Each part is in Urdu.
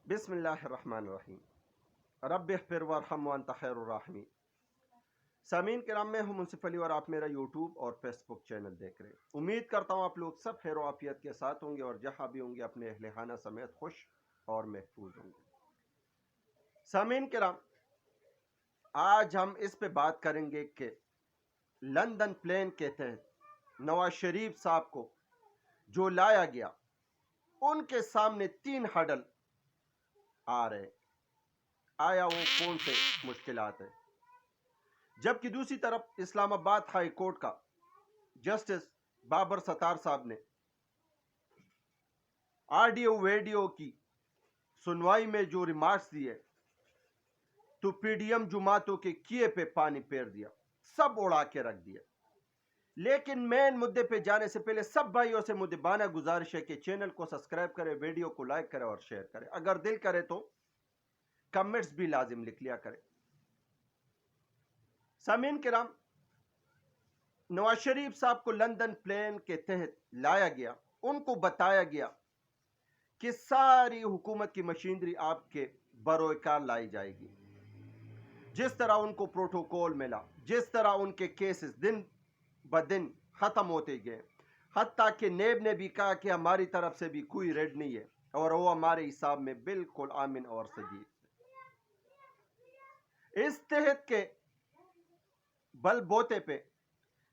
بسم اللہ الرحمن الرحیم۔ رب اغفر وارحم وانت خیر الراحمین۔ سامعین کرام، میں ہوں منصف علی اور آپ میرا یوٹیوب اور فیس بک چینل دیکھ رہے ہیں۔ امید کرتا ہوں آپ لوگ سب خیر و عافیت کے ساتھ ہوں گے اور جہاں بھی ہوں گے اپنے اہل خانہ سمیت خوش اور محفوظ ہوں گے۔ سامعین کرام، آج ہم اس پہ بات کریں گے کہ لندن پلین کے تحت نواز شریف صاحب کو جو لایا گیا، ان کے سامنے 3 ہڈل آ رہے۔ آیا وہ کون سے مشکلات ہیں؟ جبکہ دوسری طرف اسلام آباد ہائی کورٹ کا جسٹس بابر ستار صاحب نے آڈیو ویڈیو کی سنوائی میں جو ریمارکس دیے تو پی ڈی ایم جماعتوں کے کیے پہ پانی پھیر دیا، سب اڑا کے رکھ دیا۔ لیکن مین مدے پہ جانے سے پہلے سب بھائیوں سے مدبانہ گزارش ہے کہ چینل کو سبسکرائب کرے، ویڈیو کو لائک کرے اور شیئر کرے، اگر دل کرے تو کمنٹس بھی لازم لکھ لیا کرے۔ سامعین کرام، نواز شریف صاحب کو لندن پلین کے تحت لایا گیا، ان کو بتایا گیا کہ ساری حکومت کی مشینری آپ کے بروئے کار لائی جائے گی۔ جس طرح ان کو پروٹوکول ملا، جس طرح ان کے کیسز دن بدن ختم ہوتے گئے، حتیٰ کہ نیب نے بھی کہا کہ ہماری طرف سے بھی کوئی ریڈ نہیں ہے اور وہ ہمارے حساب میں بالکل آمن اور سجیب۔ اس تحت کے بل بوتے پہ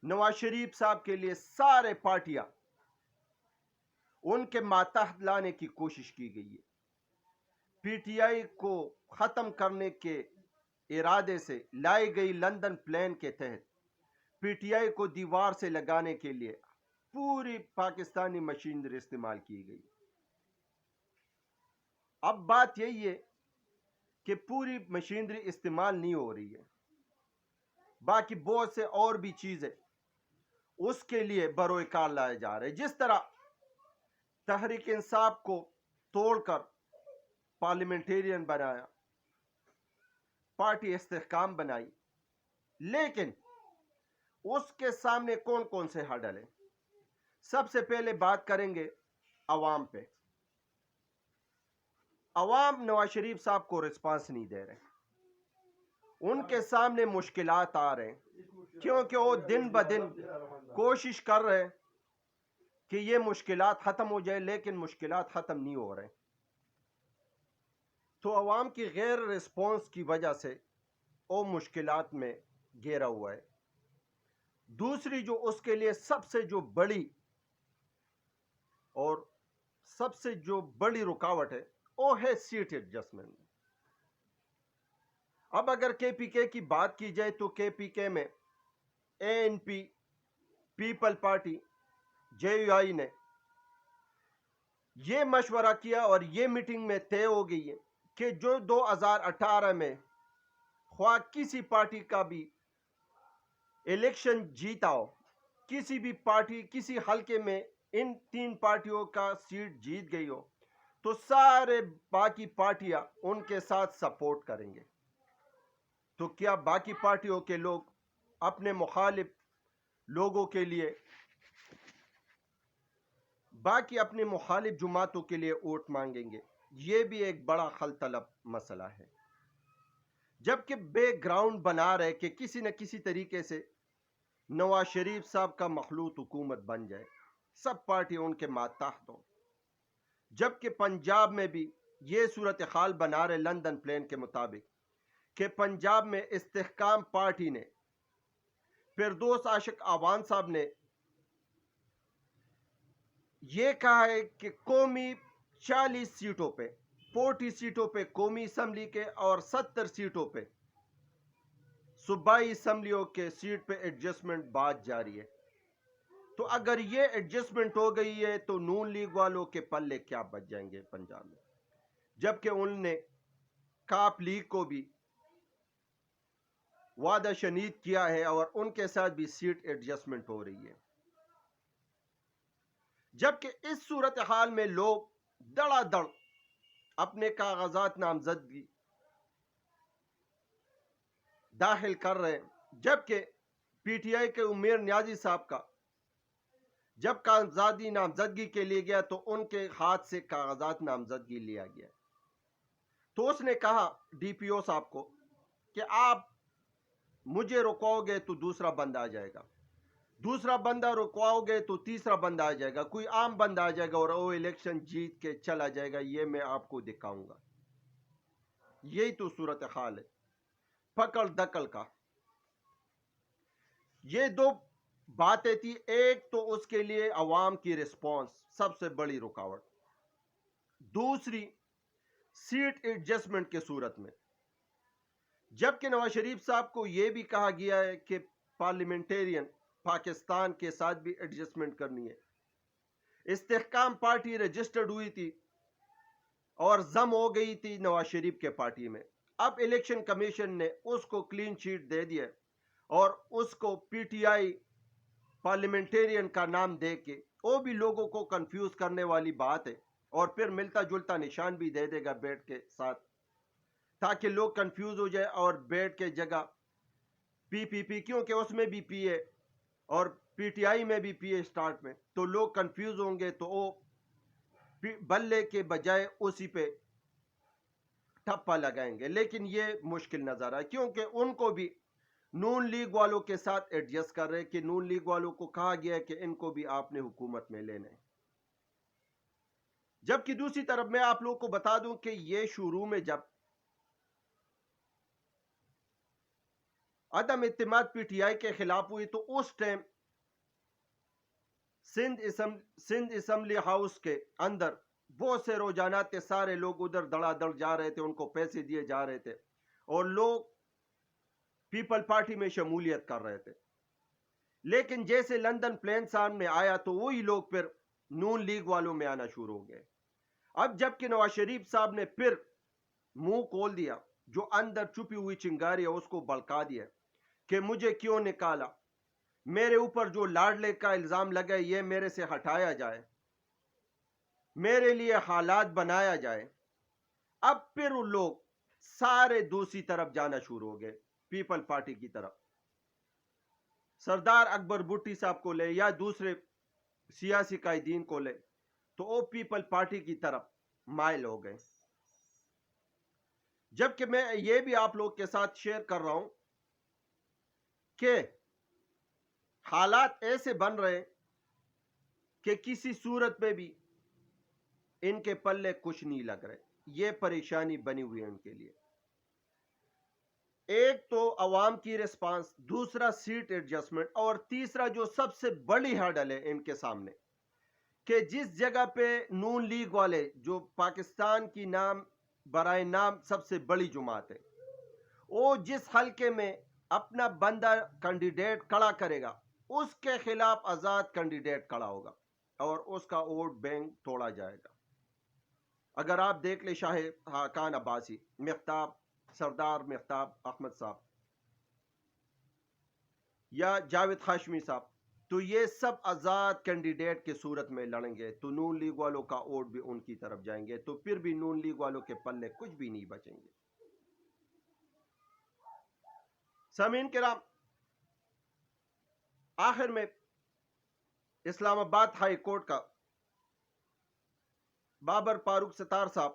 نواز شریف صاحب کے لیے سارے پارٹیاں ان کے ماتحت لانے کی کوشش کی گئی ہے۔ پی ٹی آئی کو ختم کرنے کے ارادے سے لائی گئی لندن پلین کے تحت پی ٹی آئی کو دیوار سے لگانے کے لیے پوری پاکستانی مشینری استعمال کی گئی۔ اب بات یہی ہے کہ پوری مشینری استعمال نہیں ہو رہی ہے، باقی بہت سے اور بھی چیزیں اس کے لیے بروئے کار لائے جا رہے۔ جس طرح تحریک انصاف کو توڑ کر پارلیمنٹیرین بنایا، پارٹی استحکام بنائی، لیکن اس کے سامنے کون کون سے ہڈل ہیں؟ سب سے پہلے بات کریں گے عوام پہ۔ عوام نواز شریف صاحب کو رسپانس نہیں دے رہے، ان کے سامنے مشکلات آ رہے ہیں، کیونکہ وہ دن بدن کوشش کر رہے ہیں کہ یہ مشکلات ختم ہو جائے، لیکن مشکلات ختم نہیں ہو رہے۔ تو عوام کی غیر رسپانس کی وجہ سے وہ مشکلات میں گھیرا ہوا ہے۔ دوسری جو اس کے لیے سب سے جو بڑی رکاوٹ ہے وہ ہے سیٹ ایڈجسٹمنٹ۔ اب اگر کے پی کے کی بات کی جائے تو کے پی کے میں A N P, people party, J U I نے یہ مشورہ کیا اور یہ میٹنگ میں طے ہو گئی ہے کہ جو 2018 میں خواہ کسی پارٹی کا بھی الیکشن جیتا ہو، کسی بھی پارٹی کسی حلقے میں ان 3 پارٹیوں کا سیٹ جیت گئی ہو، تو سارے باقی پارٹیاں ان کے ساتھ سپورٹ کریں گے۔ تو کیا باقی پارٹیوں کے لوگ اپنے مخالف لوگوں کے لیے، باقی اپنے مخالف جماعتوں کے لیے ووٹ مانگیں گے؟ یہ بھی ایک بڑا حل طلب مسئلہ ہے۔ جبکہ بیک گراؤنڈ بنا رہے کہ کسی نہ کسی طریقے سے نواز شریف صاحب کا مخلوط حکومت بن جائے، سب پارٹی ان کے ماتحت ہوں۔ جبکہ پنجاب میں بھی یہ صورتحال بنا رہے لندن پلین کے مطابق کہ پنجاب میں استحکام پارٹی نے، فردوس عاشق اعوان صاحب نے یہ کہا ہے کہ قومی 40 سیٹوں پہ، 40 سیٹوں پہ قومی اسمبلی کے اور 70 سیٹوں پہ صوبائی اسمبلیوں کے سیٹ پہ ایڈجسٹمنٹ بات جاری ہے۔ تو اگر یہ ایڈجسٹمنٹ ہو گئی ہے تو نون لیگ والوں کے پلے کیا بچ جائیں گے پنجاب میں؟ جبکہ انہوں نے کاپ لیگ کو بھی وعدہ شنید کیا ہے اور ان کے ساتھ بھی سیٹ ایڈجسٹمنٹ ہو رہی ہے۔ جبکہ اس صورتحال میں لوگ دڑا دڑ اپنے کاغذات نامزدگی داخل کر رہے ہیں۔ جبکہ پی ٹی آئی کے امیر نیازی صاحب کا جب کاغذاتی نامزدگی کے لیے گیا تو ان کے ہاتھ سے کاغذات نامزدگی لیا گیا۔ تو اس نے کہا ڈی پی او صاحب کو کہ آپ مجھے رکواؤ گے تو دوسرا بندہ آ جائے گا, دوسرا بندہ رکواؤ گے تو تیسرا بندہ آ جائے گا, کوئی عام بندہ آ جائے گا اور وہ الیکشن جیت کے چلا جائے گا, یہ میں آپ کو دکھاؤں گا. یہی تو صورتحال ہے پکڑ دکل کا. یہ دو باتیں تھی, ایک تو اس کے لیے عوام کی رسپانس سب سے بڑی رکاوٹ, دوسری سیٹ ایڈجسٹمنٹ کے صورت میں, جبکہ نواز شریف صاحب کو یہ بھی کہا گیا ہے کہ پارلیمنٹیرین پاکستان کے ساتھ بھی ایڈجسٹمنٹ کرنی ہے. استحکام پارٹی رجسٹرڈ ہوئی تھی اور ضم ہو گئی تھی نواز شریف کے پارٹی میں. اب الیکشن کمیشن نے اس کو کلین چیٹ دے دیا اور اس کو پی ٹی آئی پارلیمنٹیرین کا نام دے کے, وہ بھی لوگوں کو کنفیوز کرنے والی بات ہے, اور پھر ملتا جلتا نشان بھی دے دے گا بیٹ کے ساتھ تاکہ لوگ کنفیوز ہو جائے, اور بیٹ کے جگہ پی کیونکہ اس میں بھی پی ہے اور پی ٹی آئی میں بھی پی ہے سٹارٹ میں, تو لوگ کنفیوز ہوں گے تو وہ بلے کے بجائے اسی پہ ٹھپا لگائیں گے. لیکن یہ مشکل نظر آئے کیونکہ ان کو بھی نون لیگ والوں کے ساتھ ایڈجسٹ کر رہے کہ نون لیگ والوں کو کہا گیا ہے کہ ان کو بھی آپ نے حکومت میں لینا ہے. جبکہ دوسری طرف میں آپ لوگوں کو بتا دوں کہ یہ شروع میں جب عدم اعتماد پی ٹی آئی کے خلاف ہوئی تو اس ٹائم سندھ اسمبلی ہاؤس کے اندر بہت سے رجحانات تھے, سارے لوگ ادھر دڑا دڑ جا رہے تھے, ان کو پیسے دیے جا رہے تھے اور لوگ پیپل پارٹی میں شمولیت کر رہے تھے. لیکن جیسے لندن پلان سامنے آیا تو وہی لوگ پھر نون لیگ والوں میں آنا شروع ہو گئے. اب جبکہ نواز شریف صاحب نے پھر منہ کھول دیا, جو اندر چھپی ہوئی چنگاری ہے اس کو بلکا دیا کہ مجھے کیوں نکالا, میرے اوپر جو لاڈلے کا الزام لگا یہ میرے سے ہٹایا جائے, میرے لیے حالات بنایا جائے. اب پھر وہ لوگ سارے دوسری طرف جانا شروع ہو گئے, پیپل پارٹی کی طرف, سردار اکبر بھٹی صاحب کو لے یا دوسرے سیاسی قائدین کو لے تو وہ پیپل پارٹی کی طرف مائل ہو گئے. جبکہ میں یہ بھی آپ لوگ کے ساتھ شیئر کر رہا ہوں کہ حالات ایسے بن رہے کہ کسی صورت میں بھی ان کے پلے کچھ نہیں لگ رہے, یہ پریشانی بنی ہوئی ہے ان کے لیے. ایک تو عوام کی ریسپانس, دوسرا سیٹ ایڈجسٹمنٹ, اور تیسرا جو سب سے بڑی ہرڈل ہے ان کے سامنے کہ جس جگہ پہ نون لیگ والے جو پاکستان کی نام برائے نام سب سے بڑی جماعت ہے, وہ جس حلقے میں اپنا بندہ کینڈیڈیٹ کھڑا کرے گا اس کے خلاف آزاد کینڈیڈیٹ کھڑا ہوگا اور اس کا ووٹ بینک توڑا جائے گا. اگر آپ دیکھ لیں شاہ خان عباسی, مہتاب, سردار مہتاب احمد صاحب یا جاوید ہاشمی صاحب, تو یہ سب آزاد کینڈیڈیٹ کے صورت میں لڑیں گے تو نون لیگ والوں کا ووٹ بھی ان کی طرف جائیں گے, تو پھر بھی نون لیگ والوں کے پلے کچھ بھی نہیں بچیں گے. سامعین کرام, آخر میں اسلام آباد ہائی کورٹ کا بابر فاروق ستار صاحب,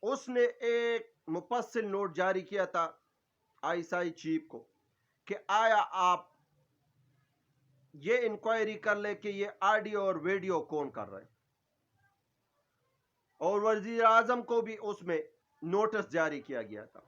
اس نے ایک مفصل نوٹ جاری کیا تھا آئی ایس آئی چیف کو کہ آیا آپ یہ انکوائری کر لے کہ یہ آڈیو اور ویڈیو کون کر رہے ہیں, اور وزیر اعظم کو بھی اس میں نوٹس جاری کیا گیا تھا.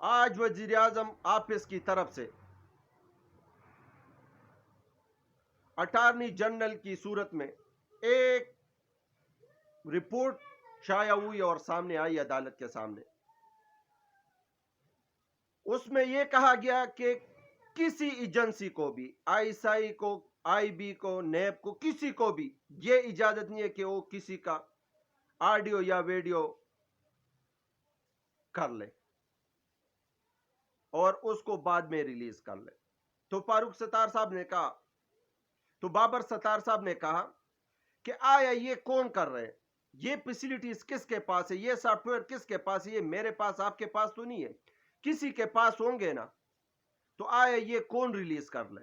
آج وزیر اعظم آفس کی طرف سے اٹارنی جنرل کی صورت میں ایک رپورٹ شائع ہوئی اور سامنے آئی عدالت کے سامنے. اس میں یہ کہا گیا کہ کسی ایجنسی کو بھی, آئی ایس آئی کو, آئی بی کو, نیب کو, کسی کو بھی یہ اجازت نہیں ہے کہ وہ کسی کا آڈیو یا ویڈیو کر لے اور اس کو بعد میں ریلیز کر لے. تو فاروق ستار صاحب نے کہا, تو بابر ستار صاحب نے کہا کہ آیا یہ کون کر رہے ہیں, یہ فیسلٹیز کس کے پاس ہے, یہ سافٹ ویئر کس کے پاس ہے, یہ میرے پاس آپ کے پاس تو نہیں ہے, کسی کے پاس ہوں گے نا, تو آیا یہ کون ریلیز کر لے.